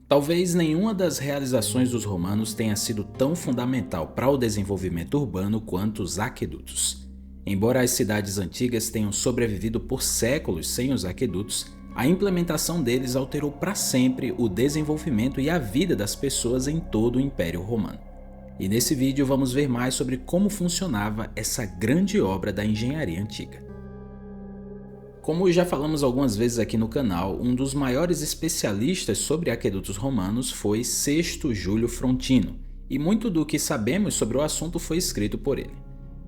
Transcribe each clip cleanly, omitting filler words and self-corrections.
Talvez nenhuma das realizações dos romanos tenha sido tão fundamental para o desenvolvimento urbano quanto os aquedutos. Embora as cidades antigas tenham sobrevivido por séculos sem os aquedutos, a implementação deles alterou para sempre o desenvolvimento e a vida das pessoas em todo o Império Romano. E nesse vídeo vamos ver mais sobre como funcionava essa grande obra da engenharia antiga. Como já falamos algumas vezes aqui no canal, um dos maiores especialistas sobre aquedutos romanos foi Sexto Júlio Frontino, e muito do que sabemos sobre o assunto foi escrito por ele.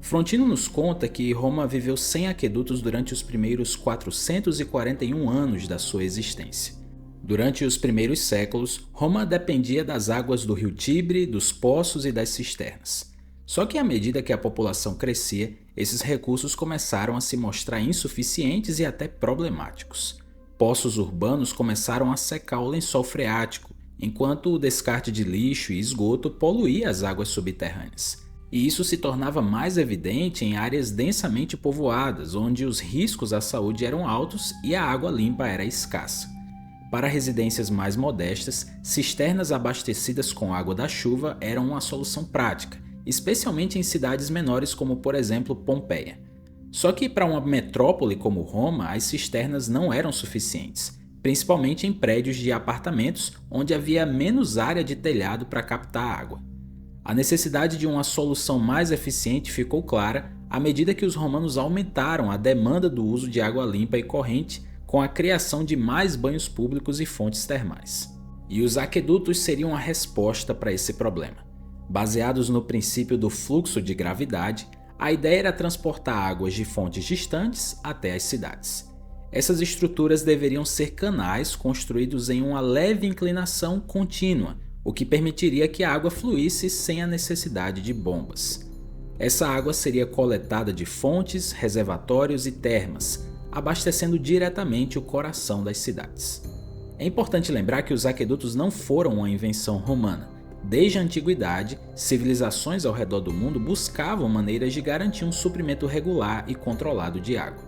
Frontino nos conta que Roma viveu sem aquedutos durante os primeiros 441 anos da sua existência. Durante os primeiros séculos, Roma dependia das águas do rio Tibre, dos poços e das cisternas. Só que à medida que a população crescia, esses recursos começaram a se mostrar insuficientes e até problemáticos. Poços urbanos começaram a secar o lençol freático, enquanto o descarte de lixo e esgoto poluía as águas subterrâneas. E isso se tornava mais evidente em áreas densamente povoadas, onde os riscos à saúde eram altos e a água limpa era escassa. Para residências mais modestas, cisternas abastecidas com água da chuva eram uma solução prática, especialmente em cidades menores como, por exemplo, Pompeia. Só que para uma metrópole como Roma, as cisternas não eram suficientes, principalmente em prédios de apartamentos onde havia menos área de telhado para captar água. A necessidade de uma solução mais eficiente ficou clara à medida que os romanos aumentaram a demanda do uso de água limpa e corrente com a criação de mais banhos públicos e fontes termais. E os aquedutos seriam a resposta para esse problema. Baseados no princípio do fluxo de gravidade, a ideia era transportar águas de fontes distantes até as cidades. Essas estruturas deveriam ser canais construídos em uma leve inclinação contínua, o que permitiria que a água fluísse sem a necessidade de bombas. Essa água seria coletada de fontes, reservatórios e termas, abastecendo diretamente o coração das cidades. É importante lembrar que os aquedutos não foram uma invenção romana. Desde a antiguidade, civilizações ao redor do mundo buscavam maneiras de garantir um suprimento regular e controlado de água.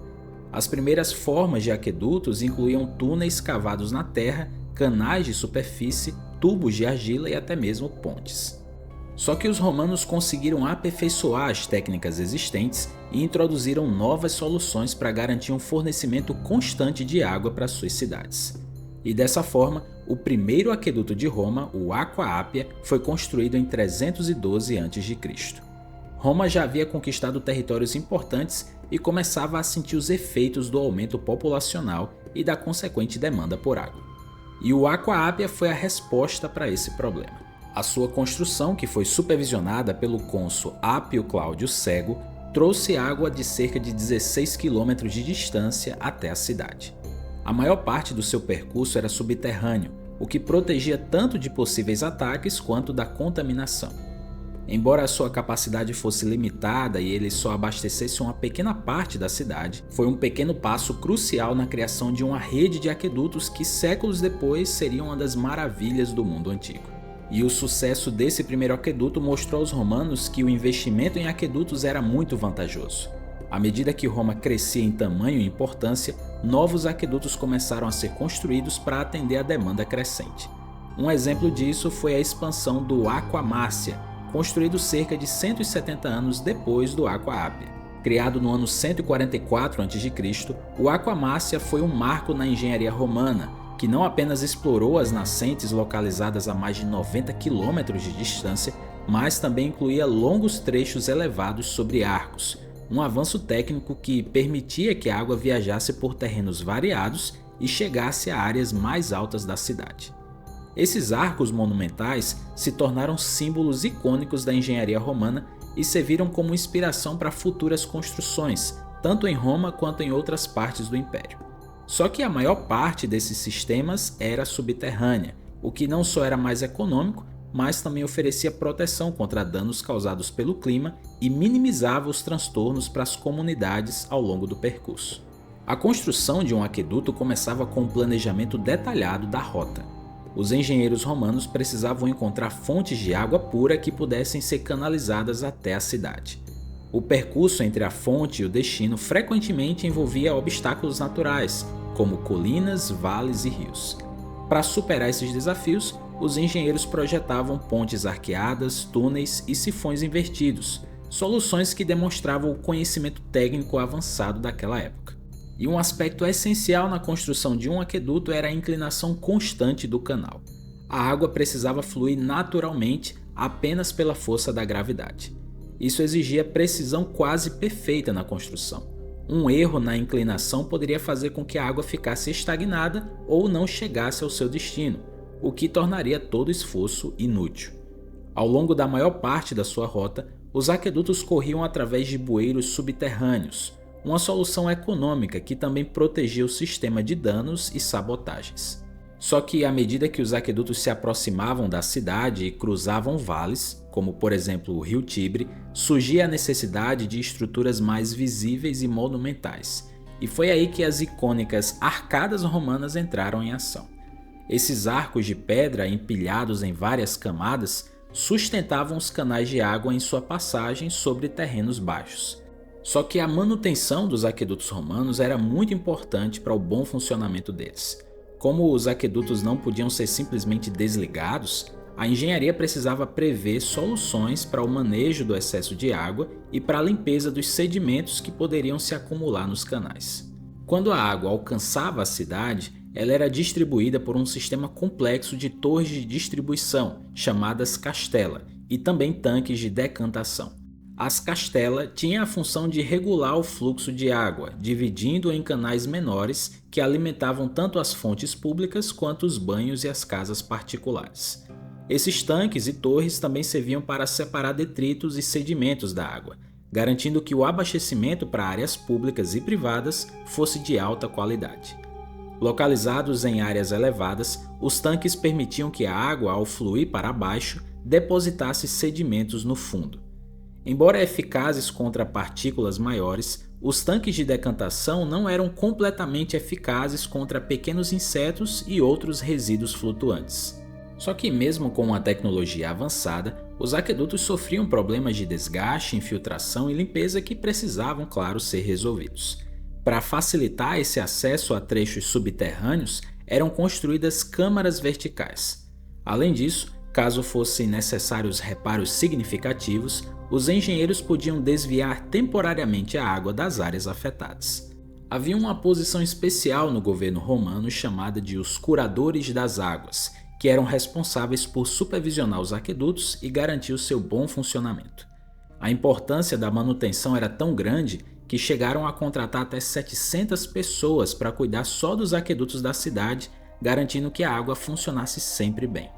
As primeiras formas de aquedutos incluíam túneis cavados na terra, canais de superfície, tubos de argila e até mesmo pontes. Só que os romanos conseguiram aperfeiçoar as técnicas existentes e introduziram novas soluções para garantir um fornecimento constante de água para suas cidades. E dessa forma, o primeiro aqueduto de Roma, o Aqua Appia, foi construído em 312 a.C. Roma já havia conquistado territórios importantes e começava a sentir os efeitos do aumento populacional e da consequente demanda por água. E o Aqua Appia foi a resposta para esse problema. A sua construção, que foi supervisionada pelo cônsul Apio Cláudio Cego, trouxe água de cerca de 16 km de distância até a cidade. A maior parte do seu percurso era subterrâneo, o que protegia tanto de possíveis ataques quanto da contaminação. Embora a sua capacidade fosse limitada e ele só abastecesse uma pequena parte da cidade, foi um pequeno passo crucial na criação de uma rede de aquedutos que séculos depois seria uma das maravilhas do mundo antigo. E o sucesso desse primeiro aqueduto mostrou aos romanos que o investimento em aquedutos era muito vantajoso. À medida que Roma crescia em tamanho e importância, novos aquedutos começaram a ser construídos para atender a demanda crescente. Um exemplo disso foi a expansão do Aqua Marcia, construído cerca de 170 anos depois do Aqua Appia. Criado no ano 144 a.C., o Aqua Marcia foi um marco na engenharia romana, que não apenas explorou as nascentes localizadas a mais de 90 km de distância, mas também incluía longos trechos elevados sobre arcos, um avanço técnico que permitia que a água viajasse por terrenos variados e chegasse a áreas mais altas da cidade. Esses arcos monumentais se tornaram símbolos icônicos da engenharia romana e serviram como inspiração para futuras construções, tanto em Roma quanto em outras partes do Império. Só que a maior parte desses sistemas era subterrânea, o que não só era mais econômico, mas também oferecia proteção contra danos causados pelo clima e minimizava os transtornos para as comunidades ao longo do percurso. A construção de um aqueduto começava com um planejamento detalhado da rota. Os engenheiros romanos precisavam encontrar fontes de água pura que pudessem ser canalizadas até a cidade. O percurso entre a fonte e o destino frequentemente envolvia obstáculos naturais, como colinas, vales e rios. Para superar esses desafios, os engenheiros projetavam pontes arqueadas, túneis e sifões invertidos, soluções que demonstravam o conhecimento técnico avançado daquela época. E um aspecto essencial na construção de um aqueduto era a inclinação constante do canal. A água precisava fluir naturalmente apenas pela força da gravidade. Isso exigia precisão quase perfeita na construção. Um erro na inclinação poderia fazer com que a água ficasse estagnada ou não chegasse ao seu destino, o que tornaria todo o esforço inútil. Ao longo da maior parte da sua rota, os aquedutos corriam através de bueiros subterrâneos, uma solução econômica que também protegia o sistema de danos e sabotagens. Só que à medida que os aquedutos se aproximavam da cidade e cruzavam vales, como por exemplo o rio Tibre, surgia a necessidade de estruturas mais visíveis e monumentais, e foi aí que as icônicas arcadas romanas entraram em ação. Esses arcos de pedra empilhados em várias camadas sustentavam os canais de água em sua passagem sobre terrenos baixos. Só que a manutenção dos aquedutos romanos era muito importante para o bom funcionamento deles. Como os aquedutos não podiam ser simplesmente desligados, a engenharia precisava prever soluções para o manejo do excesso de água e para a limpeza dos sedimentos que poderiam se acumular nos canais. Quando a água alcançava a cidade, ela era distribuída por um sistema complexo de torres de distribuição, chamadas castela, e também tanques de decantação. As castela tinham a função de regular o fluxo de água, dividindo em canais menores que alimentavam tanto as fontes públicas quanto os banhos e as casas particulares. Esses tanques e torres também serviam para separar detritos e sedimentos da água, garantindo que o abastecimento para áreas públicas e privadas fosse de alta qualidade. Localizados em áreas elevadas, os tanques permitiam que a água, ao fluir para baixo, depositasse sedimentos no fundo. Embora eficazes contra partículas maiores, os tanques de decantação não eram completamente eficazes contra pequenos insetos e outros resíduos flutuantes. Só que mesmo com uma tecnologia avançada, os aquedutos sofriam problemas de desgaste, infiltração e limpeza que precisavam, claro, ser resolvidos. Para facilitar esse acesso a trechos subterrâneos, eram construídas câmaras verticais. Além disso, caso fossem necessários reparos significativos, os engenheiros podiam desviar temporariamente a água das áreas afetadas. Havia uma posição especial no governo romano chamada de os curadores das águas, que eram responsáveis por supervisionar os aquedutos e garantir o seu bom funcionamento. A importância da manutenção era tão grande que chegaram a contratar até 700 pessoas para cuidar só dos aquedutos da cidade, garantindo que a água funcionasse sempre bem.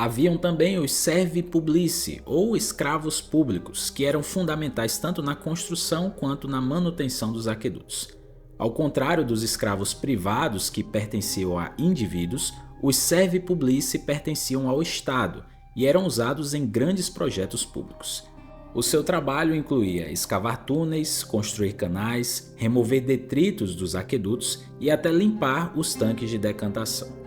Haviam também os servi publici, ou escravos públicos, que eram fundamentais tanto na construção quanto na manutenção dos aquedutos. Ao contrário dos escravos privados que pertenciam a indivíduos, os servi publici pertenciam ao Estado e eram usados em grandes projetos públicos. O seu trabalho incluía escavar túneis, construir canais, remover detritos dos aquedutos e até limpar os tanques de decantação.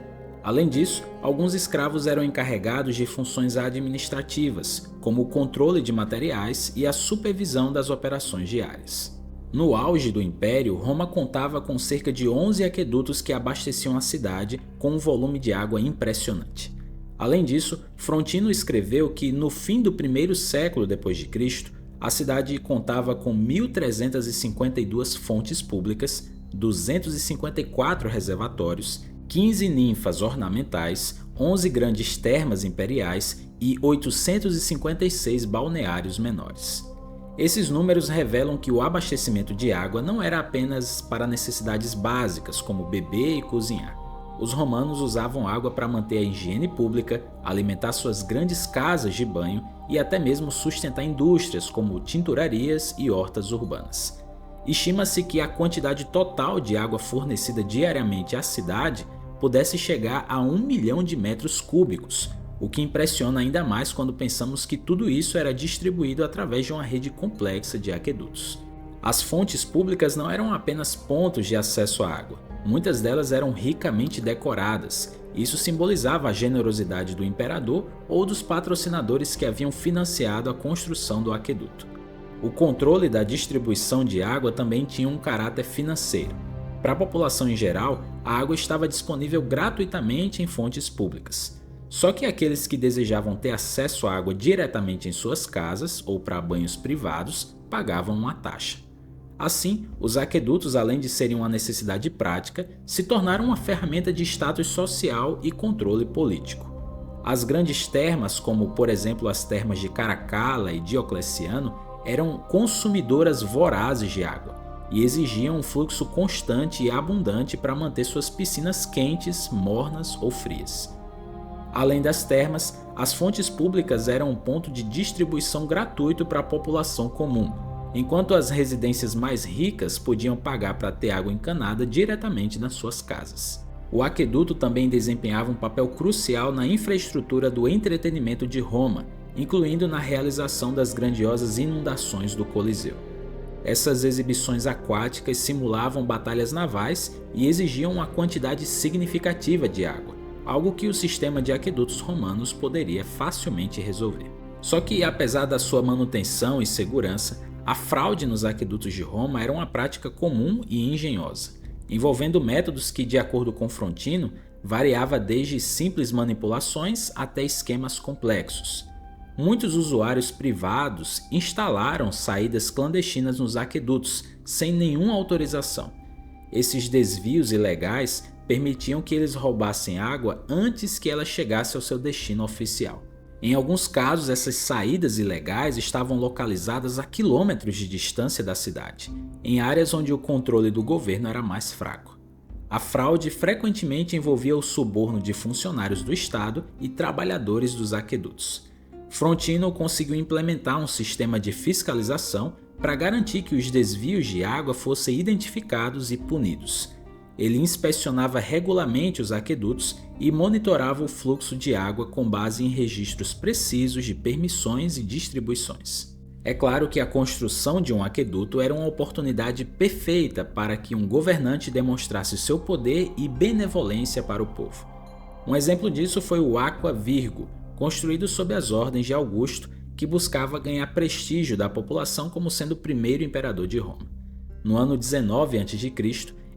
Além disso, alguns escravos eram encarregados de funções administrativas, como o controle de materiais e a supervisão das operações diárias. No auge do Império, Roma contava com cerca de 11 aquedutos que abasteciam a cidade com um volume de água impressionante. Além disso, Frontino escreveu que no fim do primeiro século d.C., a cidade contava com 1.352 fontes públicas, 254 reservatórios, 15 ninfas ornamentais, 11 grandes termas imperiais e 856 balneários menores. Esses números revelam que o abastecimento de água não era apenas para necessidades básicas como beber e cozinhar. Os romanos usavam água para manter a higiene pública, alimentar suas grandes casas de banho e até mesmo sustentar indústrias como tinturarias e hortas urbanas. Estima-se que a quantidade total de água fornecida diariamente à cidade pudesse chegar a 1 milhão de metros cúbicos, o que impressiona ainda mais quando pensamos que tudo isso era distribuído através de uma rede complexa de aquedutos. As fontes públicas não eram apenas pontos de acesso à água, muitas delas eram ricamente decoradas. Isso simbolizava a generosidade do imperador ou dos patrocinadores que haviam financiado a construção do aqueduto. O controle da distribuição de água também tinha um caráter financeiro. Para a população em geral, a água estava disponível gratuitamente em fontes públicas. Só que aqueles que desejavam ter acesso à água diretamente em suas casas ou para banhos privados pagavam uma taxa. Assim, os aquedutos, além de serem uma necessidade prática, se tornaram uma ferramenta de status social e controle político. As grandes termas, como por exemplo as termas de Caracalla e Diocleciano, eram consumidoras vorazes de água e exigiam um fluxo constante e abundante para manter suas piscinas quentes, mornas ou frias. Além das termas, as fontes públicas eram um ponto de distribuição gratuito para a população comum, enquanto as residências mais ricas podiam pagar para ter água encanada diretamente nas suas casas. O aqueduto também desempenhava um papel crucial na infraestrutura do entretenimento de Roma, incluindo na realização das grandiosas inundações do Coliseu. Essas exibições aquáticas simulavam batalhas navais e exigiam uma quantidade significativa de água, algo que o sistema de aquedutos romanos poderia facilmente resolver. Só que, apesar da sua manutenção e segurança, a fraude nos aquedutos de Roma era uma prática comum e engenhosa, envolvendo métodos que, de acordo com Frontino, variava desde simples manipulações até esquemas complexos. Muitos usuários privados instalaram saídas clandestinas nos aquedutos, sem nenhuma autorização. Esses desvios ilegais permitiam que eles roubassem água antes que ela chegasse ao seu destino oficial. Em alguns casos, essas saídas ilegais estavam localizadas a quilômetros de distância da cidade, em áreas onde o controle do governo era mais fraco. A fraude frequentemente envolvia o suborno de funcionários do Estado e trabalhadores dos aquedutos. Frontino conseguiu implementar um sistema de fiscalização para garantir que os desvios de água fossem identificados e punidos. Ele inspecionava regularmente os aquedutos e monitorava o fluxo de água com base em registros precisos de permissões e distribuições. É claro que a construção de um aqueduto era uma oportunidade perfeita para que um governante demonstrasse seu poder e benevolência para o povo. Um exemplo disso foi o Aqua Virgo, construído sob as ordens de Augusto, que buscava ganhar prestígio da população como sendo o primeiro imperador de Roma. No ano 19 a.C.,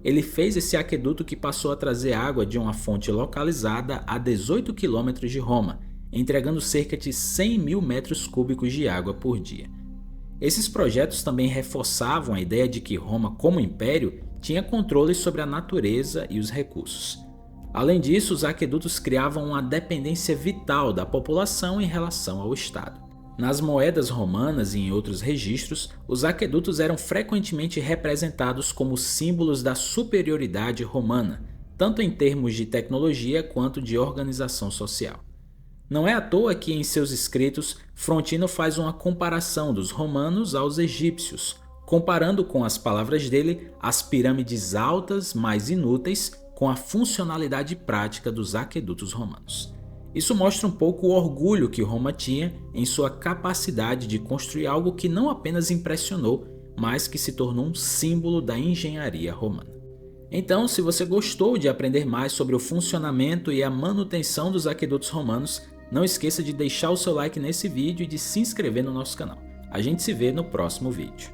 ele fez esse aqueduto que passou a trazer água de uma fonte localizada a 18 km de Roma, entregando cerca de 100 mil metros cúbicos de água por dia. Esses projetos também reforçavam a ideia de que Roma, como império, tinha controle sobre a natureza e os recursos. Além disso, os aquedutos criavam uma dependência vital da população em relação ao Estado. Nas moedas romanas e em outros registros, os aquedutos eram frequentemente representados como símbolos da superioridade romana, tanto em termos de tecnologia quanto de organização social. Não é à toa que em seus escritos, Frontino faz uma comparação dos romanos aos egípcios, comparando com as palavras dele as pirâmides altas, mais inúteis, com a funcionalidade prática dos aquedutos romanos. Isso mostra um pouco o orgulho que Roma tinha em sua capacidade de construir algo que não apenas impressionou, mas que se tornou um símbolo da engenharia romana. Então, se você gostou de aprender mais sobre o funcionamento e a manutenção dos aquedutos romanos, não esqueça de deixar o seu like nesse vídeo e de se inscrever no nosso canal. A gente se vê no próximo vídeo.